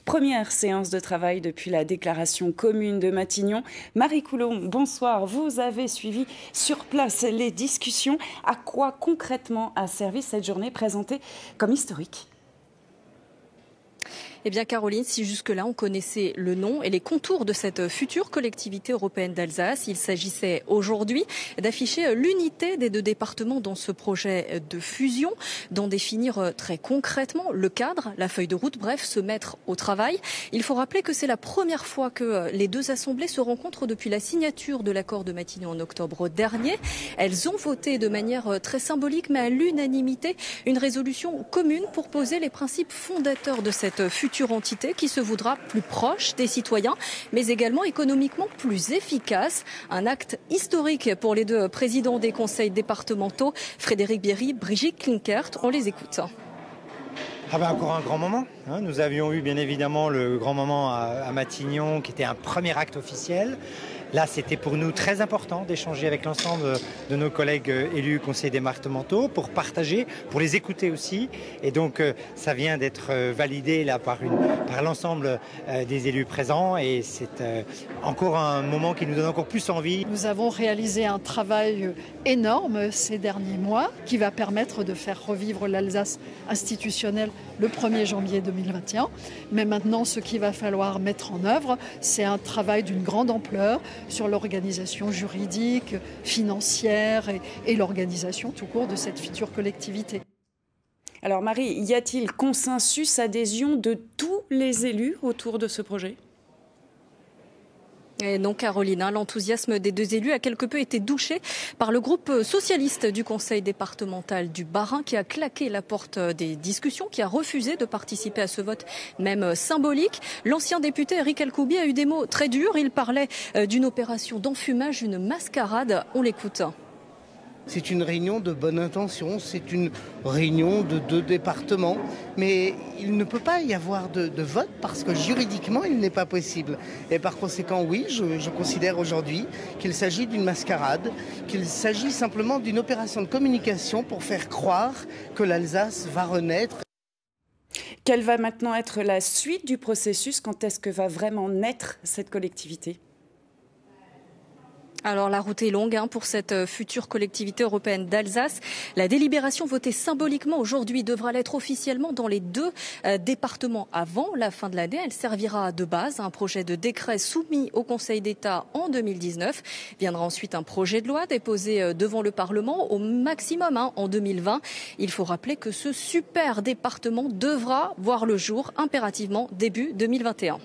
Première séance de travail depuis la déclaration commune de Matignon. Marie Coulon, bonsoir. Vous avez suivi sur place les discussions. À quoi concrètement a servi cette journée présentée comme historique ? Eh bien Caroline, si jusque-là on connaissait le nom et les contours de cette future collectivité européenne d'Alsace, il s'agissait aujourd'hui d'afficher l'unité des deux départements dans ce projet de fusion, d'en définir très concrètement le cadre, la feuille de route, bref, se mettre au travail. Il faut rappeler que c'est la première fois que les deux assemblées se rencontrent depuis la signature de l'accord de Matignon en octobre dernier. Elles ont voté de manière très symbolique mais à l'unanimité une résolution commune pour poser les principes fondateurs de cette future entité qui se voudra plus proche des citoyens, mais également économiquement plus efficace. Un acte historique pour les deux présidents des conseils départementaux, Frédéric Bierry, Brigitte Klinkert. On les écoute. Encore un grand moment. Nous avions eu bien évidemment le grand moment à Matignon qui était un premier acte officiel. Là, c'était pour nous très important d'échanger avec l'ensemble de nos collègues élus conseillers départementaux pour partager, pour les écouter aussi. Et donc, ça vient d'être validé là par l'ensemble des élus présents. Et c'est encore un moment qui nous donne encore plus envie. Nous avons réalisé un travail énorme ces derniers mois qui va permettre de faire revivre l'Alsace institutionnelle le 1er janvier 2021. Mais maintenant, ce qu'il va falloir mettre en œuvre, c'est un travail d'une grande ampleur sur l'organisation juridique, financière et l'organisation tout court de cette future collectivité. Alors Marie, y a-t-il consensus, adhésion de tous les élus autour de ce projet ? Et non, Caroline, l'enthousiasme des deux élus a quelque peu été douché par le groupe socialiste du conseil départemental du Bas-Rhin qui a claqué la porte des discussions, qui a refusé de participer à ce vote, même symbolique. L'ancien député Eric Alcoubi a eu des mots très durs. Il parlait d'une opération d'enfumage, une mascarade. On l'écoute. C'est une réunion de bonne intention, c'est une réunion de deux départements, mais il ne peut pas y avoir de vote parce que juridiquement il n'est pas possible. Et par conséquent, oui, je considère aujourd'hui qu'il s'agit d'une mascarade, qu'il s'agit simplement d'une opération de communication pour faire croire que l'Alsace va renaître. Quelle va maintenant être la suite du processus ? Quand est-ce que va vraiment naître cette collectivité ? Alors la route est longue pour cette future collectivité européenne d'Alsace. La délibération votée symboliquement aujourd'hui devra l'être officiellement dans les deux départements avant la fin de l'année. Elle servira de base à un projet de décret soumis au Conseil d'État en 2019. Viendra ensuite un projet de loi déposé devant le Parlement au maximum en 2020. Il faut rappeler que ce super département devra voir le jour impérativement début 2021.